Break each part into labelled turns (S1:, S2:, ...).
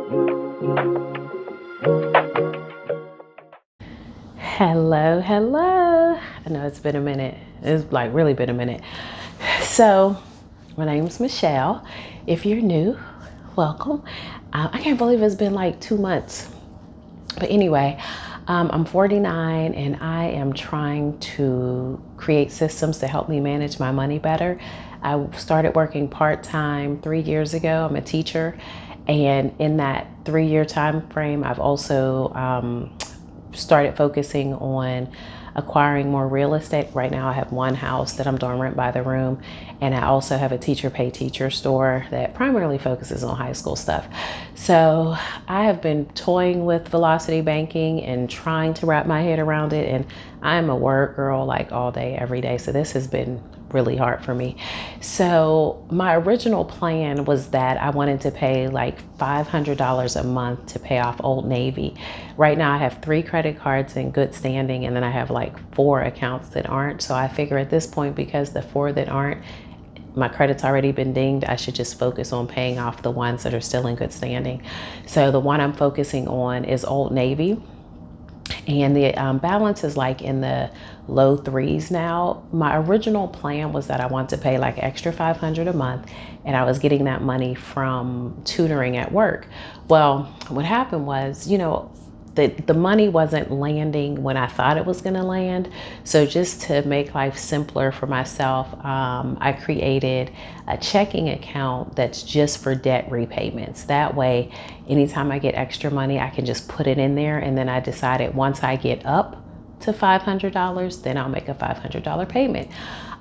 S1: Hello, hello. I know it's been a minute. It's like really been a minute. So, my name's Michelle. If you're new, welcome. I can't believe it's been like 2 months. But anyway, I'm 49 and I am trying to create systems to help me manage my money better. I started working part-time 3 years ago. I'm a teacher. And in that 3-year time frame, I've also started focusing on acquiring more real estate. Right now I have one house that I'm doing rent by the room, and I also have a teacher pay teacher store that primarily focuses on high school stuff. So I have been toying with velocity banking and trying to wrap my head around it, and I'm a word girl like all day every day, so this has been really hard for me. So my original plan was that I wanted to pay like $500 a month to pay off Old Navy. Right now I have 3 credit cards in good standing, and then I have like 4 accounts that aren't. So I figure at this point, because the 4 that aren't, my credit's already been dinged, I should just focus on paying off the ones that are still in good standing. So the one I'm focusing on is Old Navy. And the balance is like in the low 3s now. My original plan was that I wanted to pay like extra $500 a month, and I was getting that money from tutoring at work. Well, what happened was, the money wasn't landing when I thought it was going to land. So just to make life simpler for myself, I created a checking account that's just for debt repayments. That way, anytime I get extra money, I can just put it in there. And then I decided once I get up to $500, then I'll make a $500 payment.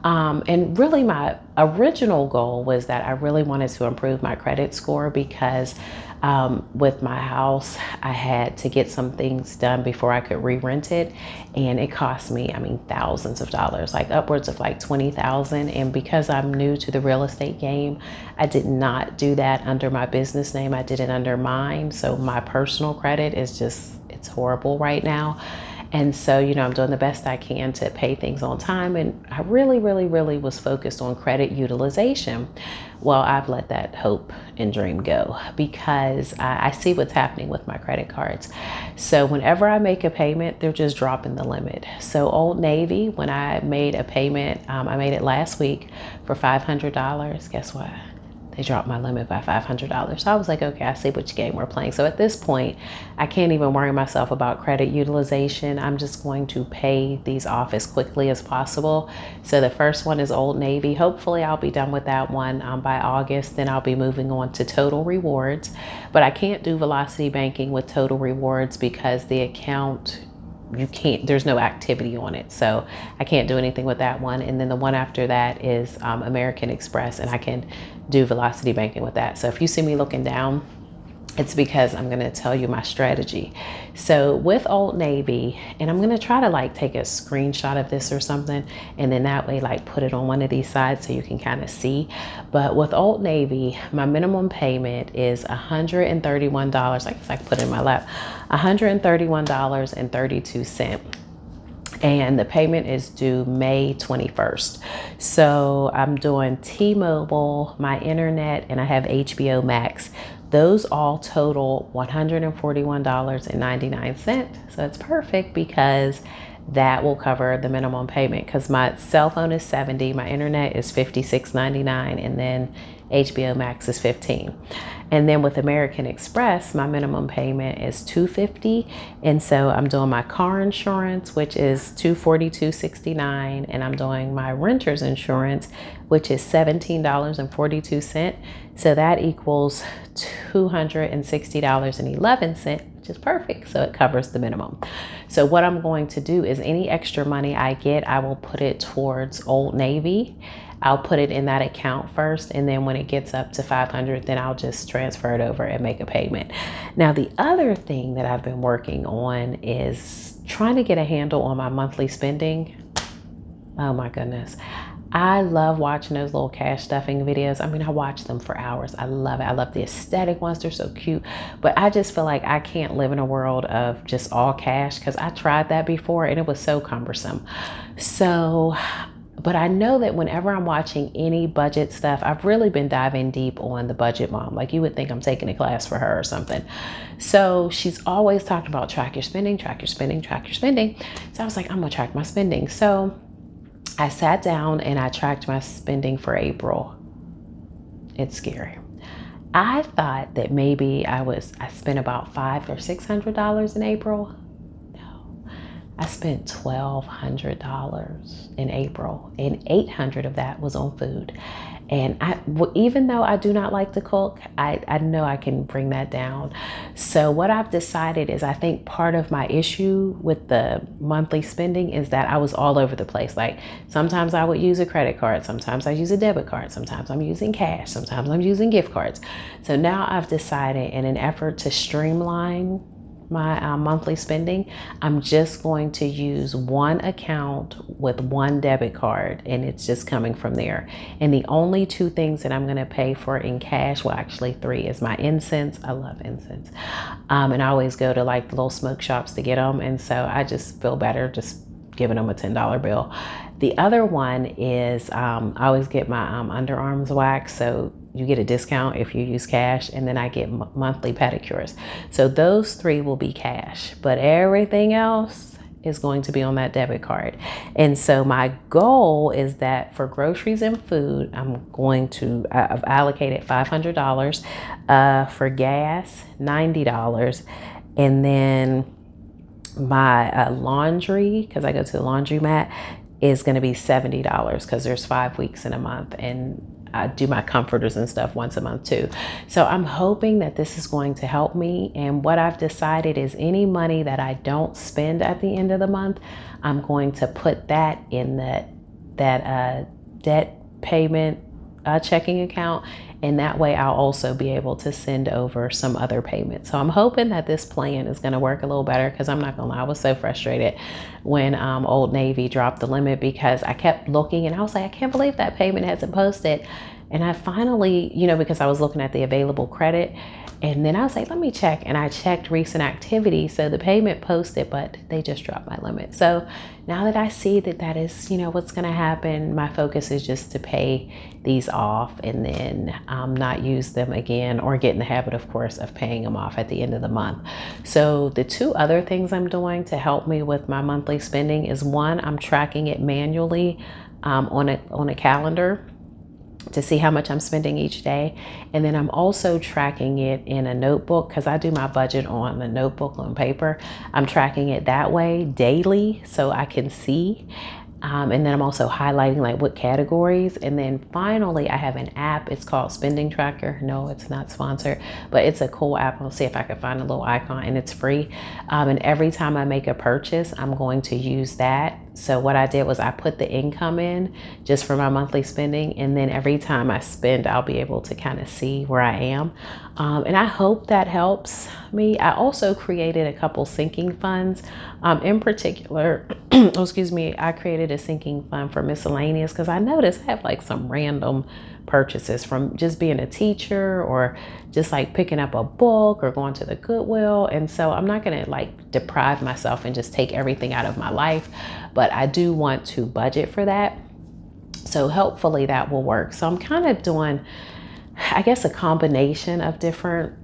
S1: And really my original goal was that I really wanted to improve my credit score, because with my house, I had to get some things done before I could re-rent it. And it cost me, thousands of dollars, like upwards of like 20,000. And because I'm new to the real estate game, I did not do that under my business name. I did it under mine. So my personal credit is it's horrible right now. And so, I'm doing the best I can to pay things on time. And I really, really, really was focused on credit utilization. Well, I've let that hope and dream go, because I see what's happening with my credit cards. So whenever I make a payment, they're just dropping the limit. So Old Navy, when I made a payment, I made it last week for $500. Guess what? They dropped my limit by $500. So I was like, okay, I see which game we're playing. So at this point, I can't even worry myself about credit utilization. I'm just going to pay these off as quickly as possible. So the first one is Old Navy. Hopefully I'll be done with that one by August. Then I'll be moving on to Total Rewards. But I can't do velocity banking with Total Rewards because the account, there's no activity on it. So I can't do anything with that one. And then the one after that is American Express, and I can do velocity banking with that. So if you see me looking down, it's because I'm going to tell you my strategy. So with Old Navy, and I'm going to try to like take a screenshot of this or something, and then that way like put it on one of these sides so you can kind of see. But with Old Navy, my minimum payment is $131. I guess I can put it in my lap. $131.32. And the payment is due May 21st. So I'm doing T-Mobile, my internet, and I have HBO Max. Those all total $141.99. So it's perfect, because that will cover the minimum payment, because my cell phone is $70, my internet is $56.99, and then HBO Max is $15. And then with American Express, my minimum payment is $250. And so I'm doing my car insurance, which is $242.69. And I'm doing my renter's insurance, which is $17.42. So that equals $260.11, which is perfect. So it covers the minimum. So what I'm going to do is any extra money I get, I will put it towards Old Navy. I'll put it in that account first, and then when it gets up to 500, then I'll just transfer it over and make a payment. Now, the other thing that I've been working on is trying to get a handle on my monthly spending. Oh my goodness. I love watching those little cash stuffing videos. I watch them for hours. I love it. I love the aesthetic ones. They're so cute. But I just feel like I can't live in a world of just all cash, because I tried that before and it was so cumbersome. So But I know that whenever I'm watching any budget stuff, I've really been diving deep on the budget mom. Like you would think I'm taking a class for her or something. So she's always talked about track your spending, track your spending, track your spending. So I was like, I'm gonna track my spending. So I sat down and I tracked my spending for April. It's scary. I thought that maybe I spent about $500 or $600 in April. I spent $1,200 in April, and $800 of that was on food. And even though I do not like to cook, I know I can bring that down. So what I've decided is, I think part of my issue with the monthly spending is that I was all over the place. Like sometimes I would use a credit card, sometimes I use a debit card, sometimes I'm using cash, sometimes I'm using gift cards. So now I've decided, in an effort to streamline my monthly spending, I'm just going to use one account with one debit card, and it's just coming from there. And the only two things that I'm going to pay for in cash, well actually three, is my incense. I love incense, and I always go to like the little smoke shops to get them, and so I just feel better just giving them a $10 bill. The other one is I always get my underarms waxed, so you get a discount if you use cash, and then I get monthly pedicures. So those three will be cash, but everything else is going to be on that debit card. And so my goal is that for groceries and food, I've allocated $500, for gas, $90, and then my laundry, because I go to the laundromat, is going to be $70 because there's 5 weeks in a month, and I do my comforters and stuff once a month too. So I'm hoping that this is going to help me. And what I've decided is, any money that I don't spend at the end of the month, I'm going to put that in that debt payment checking account, and that way I'll also be able to send over some other payments. So I'm hoping that this plan is going to work a little better, because I'm not gonna lie, I was so frustrated when Old Navy dropped the limit, because I kept looking and I was like, I can't believe that payment hasn't posted. And I finally, because I was looking at the available credit, and then I was like, let me check. And I checked recent activity. So the payment posted, but they just dropped my limit. So now that I see that is, what's going to happen, my focus is just to pay these off, and then not use them again, or get in the habit, of course, of paying them off at the end of the month. So the two other things I'm doing to help me with my monthly spending is, one, I'm tracking it manually on a calendar to see how much I'm spending each day. And then I'm also tracking it in a notebook, because I do my budget on a notebook on paper. I'm tracking it that way daily so I can see. And then I'm also highlighting like what categories. And then finally, I have an app. It's called Spending Tracker. No, it's not sponsored, but it's a cool app. I'll see if I can find a little icon, and it's free. And every time I make a purchase, I'm going to use that. So what I did was I put the income in just for my monthly spending. And then every time I spend, I'll be able to kind of see where I am. And I hope that helps me. I also created a couple sinking funds. In particular, excuse me, I created a sinking fund for miscellaneous, because I noticed I have like some random purchases from just being a teacher, or just like picking up a book, or going to the Goodwill. And so I'm not going to like deprive myself and just take everything out of my life, but I do want to budget for that. So hopefully that will work. So I'm kind of doing, I guess, a combination of different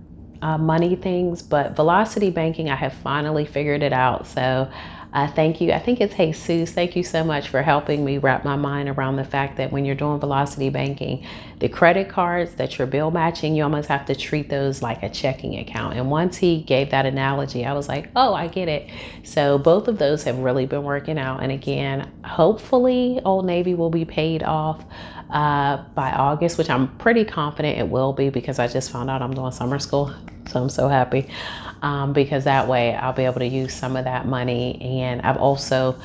S1: money things, but velocity banking, I have finally figured it out. So thank you. I think it's Jesus. Thank you so much for helping me wrap my mind around the fact that when you're doing velocity banking, the credit cards that you're bill matching, you almost have to treat those like a checking account. And once he gave that analogy, I was like, oh, I get it. So both of those have really been working out. And again, hopefully Old Navy will be paid off by August, which I'm pretty confident it will be, because I just found out I'm doing summer school. So I'm so happy, because that way I'll be able to use some of that money. And I've also,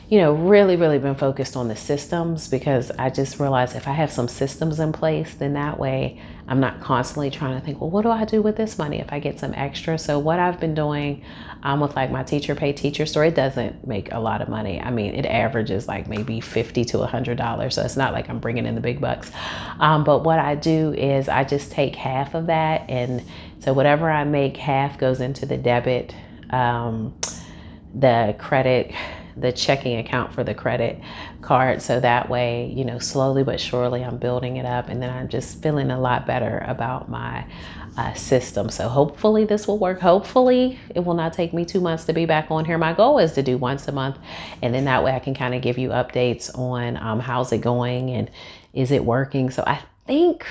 S1: really, really been focused on the systems, because I just realized if I have some systems in place, then that way I'm not constantly trying to think, well, what do I do with this money if I get some extra? So what I've been doing with like my teacher pay teacher store, it doesn't make a lot of money. I mean, it averages like maybe $50 to $100. So it's not like I'm bringing in the big bucks. But what I do is I just take half of that. And so whatever I make, half goes into the debit, the credit the checking account for the credit card. So that way, you know, slowly but surely I'm building it up, and then I'm just feeling a lot better about my system. So hopefully this will work. Hopefully it will not take me 2 months to be back on here. My goal is to do once a month, and then that way I can kind of give you updates on how's it going and is it working. So I think,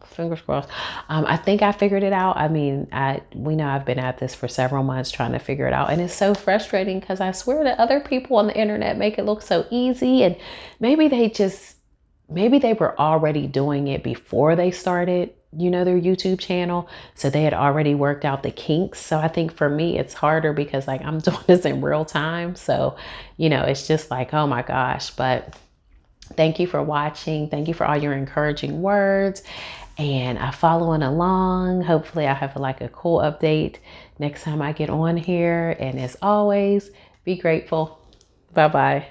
S1: fingers crossed, I think I figured it out. I mean, we know I've been at this for several months trying to figure it out, and it's so frustrating because I swear that other people on the internet make it look so easy, and maybe they were already doing it before they started, you know, their YouTube channel. So they had already worked out the kinks. So I think for me, it's harder because like I'm doing this in real time. So, you know, it's just like, oh my gosh. But thank you for watching. Thank you for all your encouraging words and following along. Hopefully I'll have like a cool update next time I get on here. And as always, be grateful. Bye-bye.